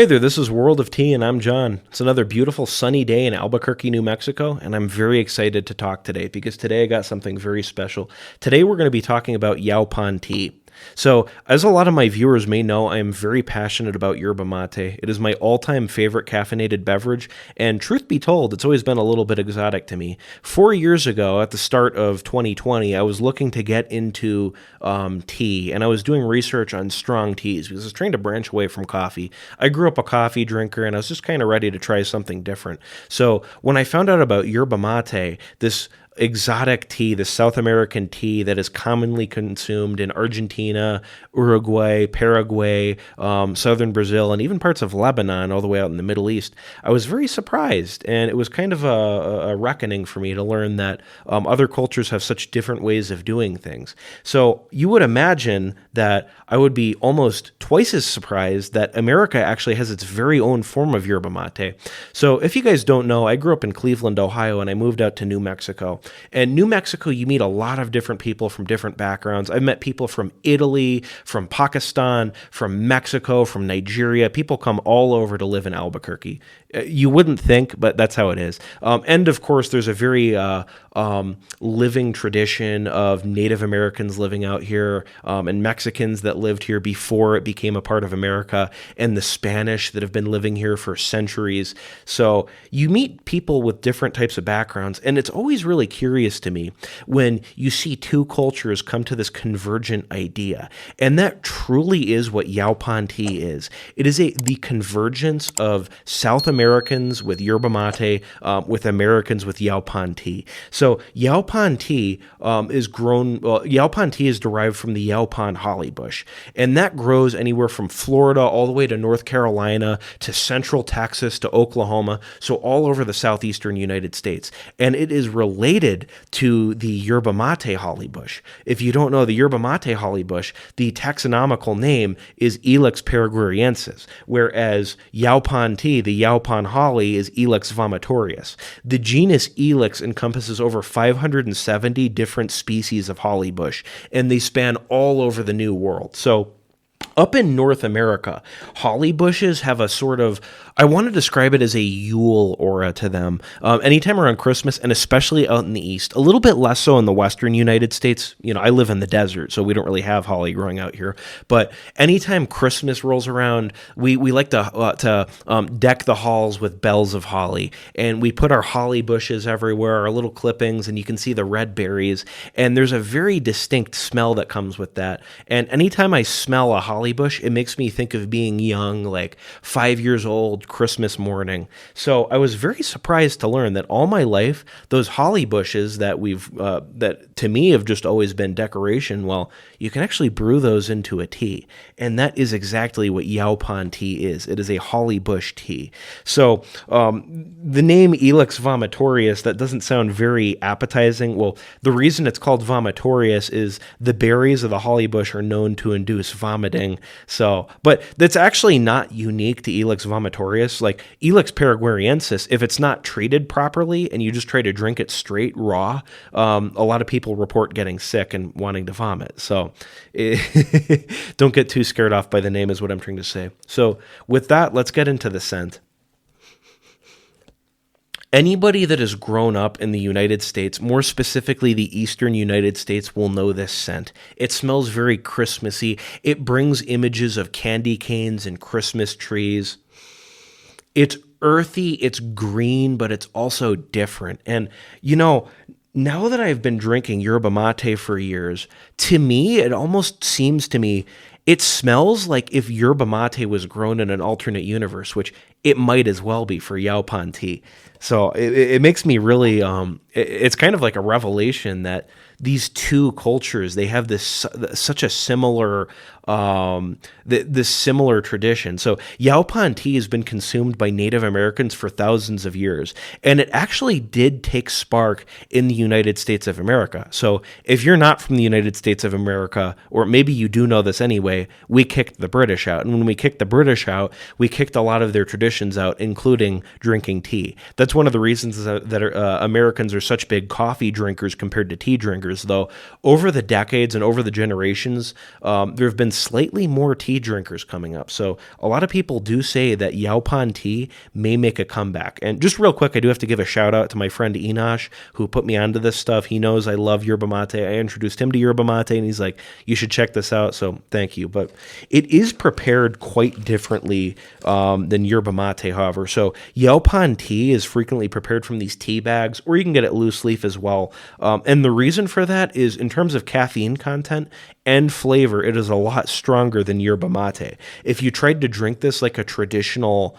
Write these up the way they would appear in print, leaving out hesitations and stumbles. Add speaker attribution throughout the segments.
Speaker 1: Hey there, this is World of Tea, and I'm John. It's another beautiful sunny day in Albuquerque, New Mexico, and I'm very excited to talk today because today I got something very special. Today we're going to be talking about Yaupon tea. So, as a lot of my viewers may know, I am very passionate about Yerba Mate. It is my all-time favorite caffeinated beverage, and truth be told, it's always been a little bit exotic to me. 4 years ago, at the start of 2020, I was looking to get into tea, and I was doing research on strong teas because I was trying to branch away from coffee. I grew up a coffee drinker, and I was just kind of ready to try something different. So, when I found out about Yerba Mate, this exotic tea, the South American tea that is commonly consumed in Argentina, Uruguay, Paraguay, southern Brazil, and even parts of Lebanon, all the way out in the Middle East, I was very surprised. And it was kind of a reckoning for me to learn that other cultures have such different ways of doing things. So you would imagine that I would be almost twice as surprised that America actually has its very own form of yerba mate. So if you guys don't know, I grew up in Cleveland, Ohio, and I moved out to New Mexico. And New Mexico, you meet a lot of different people from different backgrounds. I've met people from Italy, from Pakistan, from Mexico, from Nigeria. People come all over to live in Albuquerque. You wouldn't think, but that's how it is. And of course, there's a very living tradition of Native Americans living out here and Mexicans that lived here before it became a part of America, and the Spanish that have been living here for centuries. So you meet people with different types of backgrounds, and it's always really curious to me when you see two cultures come to this convergent idea. And that truly is what Yaupon tea is. It is the convergence of South Americans with yerba mate with Americans with Yaupon tea. So Yaupon tea Yaupon tea is derived from the Yaupon Holly bush, and that grows anywhere from Florida all the way to North Carolina to central Texas to Oklahoma, so all over the southeastern United States. And it is related to the Yerba Mate holly bush. If you don't know the Yerba Mate holly bush, the taxonomical name is Ilex paraguariensis, whereas Yaupon tea, the Yaupon holly, is Ilex vomitorius. The genus Ilex encompasses over 570 different species of holly bush, and they span all over the New World. So up in North America, holly bushes have a sort of, I want to describe it as a Yule aura to them. Anytime around Christmas, and especially out in the East, a little bit less so in the Western United States. You know, I live in the desert, so we don't really have holly growing out here. But anytime Christmas rolls around, we like to deck the halls with bells of holly. And we put our holly bushes everywhere, our little clippings, and you can see the red berries. And there's a very distinct smell that comes with that. And anytime I smell a holly bush, it makes me think of being young, like 5 years old, Christmas morning. So I was very surprised to learn that all my life, those holly bushes that that to me have just always been decoration, well, you can actually brew those into a tea. And that is exactly what Yaupon tea is. It is a holly bush tea. So the name Ilex vomitorius, that doesn't sound very appetizing. Well, the reason it's called vomitorius is the berries of the holly bush are known to induce vomiting. So, but that's actually not unique to Ilex vomitorius. Like Ilex paraguariensis, if it's not treated properly and you just try to drink it straight raw, a lot of people report getting sick and wanting to vomit. So don't get too scared off by the name is what I'm trying to say. So with that, let's get into the scent. Anybody that has grown up in the United States, more specifically the eastern United States, will know this scent. It smells very Christmassy. It brings images of candy canes and Christmas trees. It's earthy, it's green, but it's also different. And, you know, now that I've been drinking yerba mate for years, to me, it almost seems to me, it smells like if yerba mate was grown in an alternate universe, which it might as well be for Yaupon tea. So it makes me really, it's kind of like a revelation that these two cultures, they have this such a similar this similar tradition. So Yaupon tea has been consumed by Native Americans for thousands of years, and it actually did take spark in the United States of America. So if you're not from the United States of America, or maybe you do know this anyway, we kicked the British out. And when we kicked the British out, we kicked a lot of their traditions traditions out, including drinking tea. That's one of the reasons Americans are such big coffee drinkers compared to tea drinkers, though over the decades and over the generations, there have been slightly more tea drinkers coming up. So a lot of people do say that Yaupon tea may make a comeback. And just real quick, I do have to give a shout out to my friend Enosh, who put me onto this stuff. He knows I love yerba mate. I introduced him to yerba mate, and he's like, you should check this out. So thank you. But it is prepared quite differently than yerba mate, however. So Yaupon tea is frequently prepared from these tea bags, or you can get it loose leaf as well. And the reason for that is in terms of caffeine content and flavor, it is a lot stronger than yerba mate. If you tried to drink this like a traditional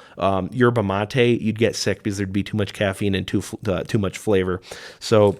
Speaker 1: yerba mate, you'd get sick because there'd be too much caffeine and too much flavor. So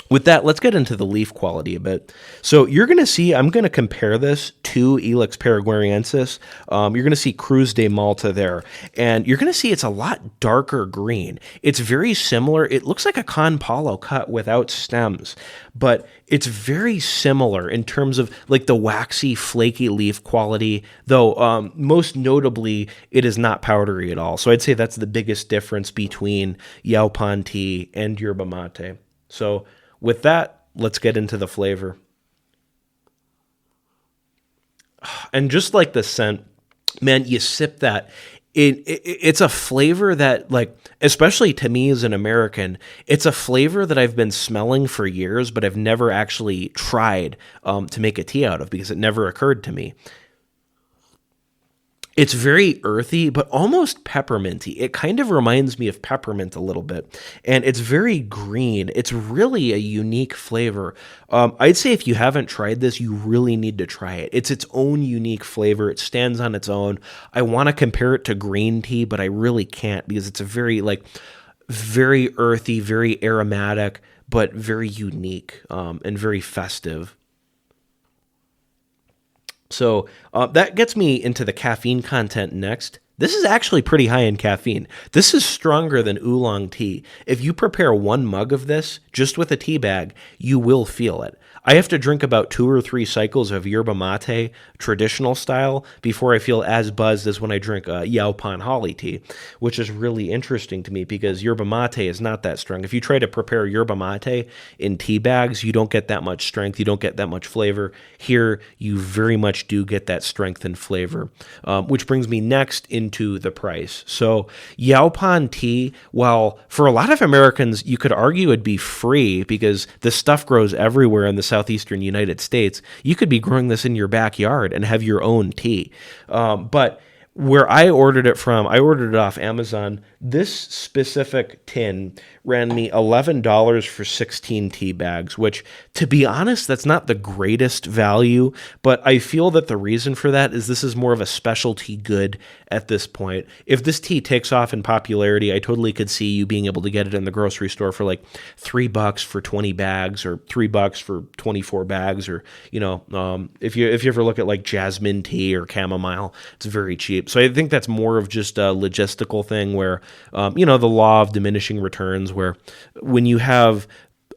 Speaker 1: with that, let's get into the leaf quality a bit. So you're going to see, I'm going to compare this to Ilex paraguayensis. You're going to see Cruz de Malta there, and you're going to see it's a lot darker green. It's very similar. It looks like a Con Palo cut without stems, but it's very similar in terms of like the waxy, flaky leaf quality, though most notably, it is not powdery at all. So I'd say that's the biggest difference between Yaupon tea and yerba mate. So with that, let's get into the flavor. And just like the scent, man, you sip that. It's a flavor that, like, especially to me as an American, it's a flavor that I've been smelling for years, but I've never actually tried to make a tea out of because it never occurred to me. It's very earthy, but almost pepperminty. It kind of reminds me of peppermint a little bit, and it's very green. It's really a unique flavor. I'd say if you haven't tried this, you really need to try it. It's its own unique flavor. It stands on its own. I want to compare it to green tea, but I really can't because it's a very earthy, very aromatic, but very unique and very festive. So that gets me into the caffeine content next. This is actually pretty high in caffeine. This is stronger than Oolong tea. If you prepare one mug of this just with a tea bag, you will feel it. I have to drink about 2 or 3 cycles of yerba mate, traditional style, before I feel as buzzed as when I drink Yaupon Holly tea, which is really interesting to me because yerba mate is not that strong. If you try to prepare yerba mate in tea bags, you don't get that much strength. You don't get that much flavor. Here, you very much do get that strength and flavor, which brings me next into the price. So Yaupon tea, while for a lot of Americans, you could argue it'd be free because this stuff grows everywhere in the southeastern United States, you could be growing this in your backyard and have your own tea. But where I ordered it from, I ordered it off Amazon. This specific tin ran me $11 for 16 tea bags, which, to be honest, that's not the greatest value, but I feel that the reason for that is this is more of a specialty good at this point. If this tea takes off in popularity, I totally could see you being able to get it in the grocery store for like $3 for 20 bags or $3 for 24 bags, or, if you ever look at like jasmine tea or chamomile, it's very cheap. So I think that's more of just a logistical thing where, the law of diminishing returns, where when you have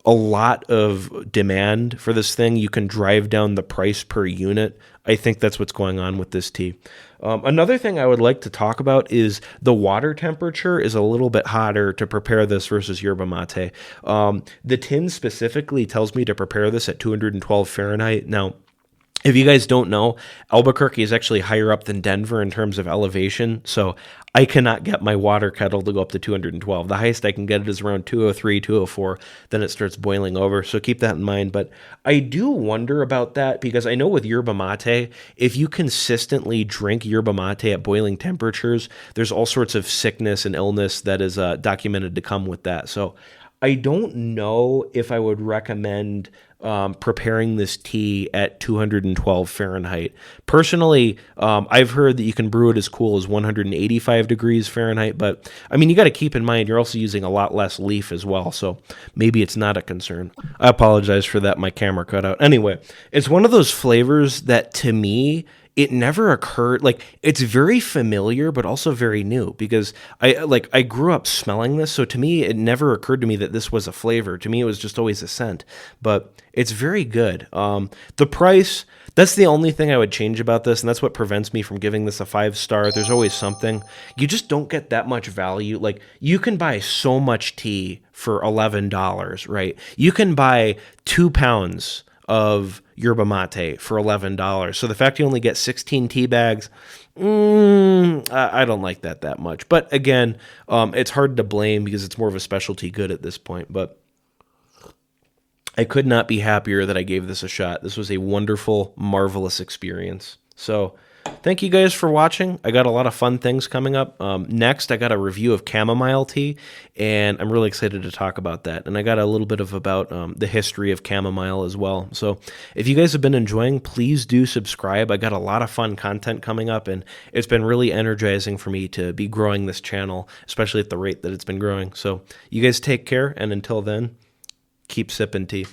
Speaker 1: a lot of demand for this thing, you can drive down the price per unit. I think that's what's going on with this tea. Another thing I would like to talk about is the water temperature is a little bit hotter to prepare this versus yerba mate. The tin specifically tells me to prepare this at 212 Fahrenheit. Now, if you guys don't know, Albuquerque is actually higher up than Denver in terms of elevation, so I cannot get my water kettle to go up to 212. The highest I can get it is around 203, 204, then it starts boiling over, so keep that in mind. But I do wonder about that because I know with yerba mate, if you consistently drink yerba mate at boiling temperatures, there's all sorts of sickness and illness that is documented to come with that. So I don't know if I would recommend preparing this tea at 212 Fahrenheit. Personally, I've heard that you can brew it as cool as 185 degrees Fahrenheit, but I mean, you got to keep in mind you're also using a lot less leaf as well, so maybe it's not a concern. I apologize for that. My camera cut out. Anyway, it's one of those flavors that to me it never occurred, like, it's very familiar but also very new, because I grew up smelling this, so to me it never occurred to me that this was a flavor. To me it was just always a scent, but it's very good. The price, that's the only thing I would change about this, and that's what prevents me from giving this a 5-star. There's always something. You just don't get that much value. Like, you can buy so much tea for $11, right? You can buy 2 pounds of Yerba Mate for $11. So the fact you only get 16 tea bags, I don't like that much. But again, it's hard to blame because it's more of a specialty good at this point. But I could not be happier that I gave this a shot. This was a wonderful, marvelous experience. So thank you guys for watching. I got a lot of fun things coming up. Next, I got a review of chamomile tea, and I'm really excited to talk about that. And I got a little bit about the history of chamomile as well. So if you guys have been enjoying, please do subscribe. I got a lot of fun content coming up, and it's been really energizing for me to be growing this channel, especially at the rate that it's been growing. So you guys take care, and until then, keep sipping tea.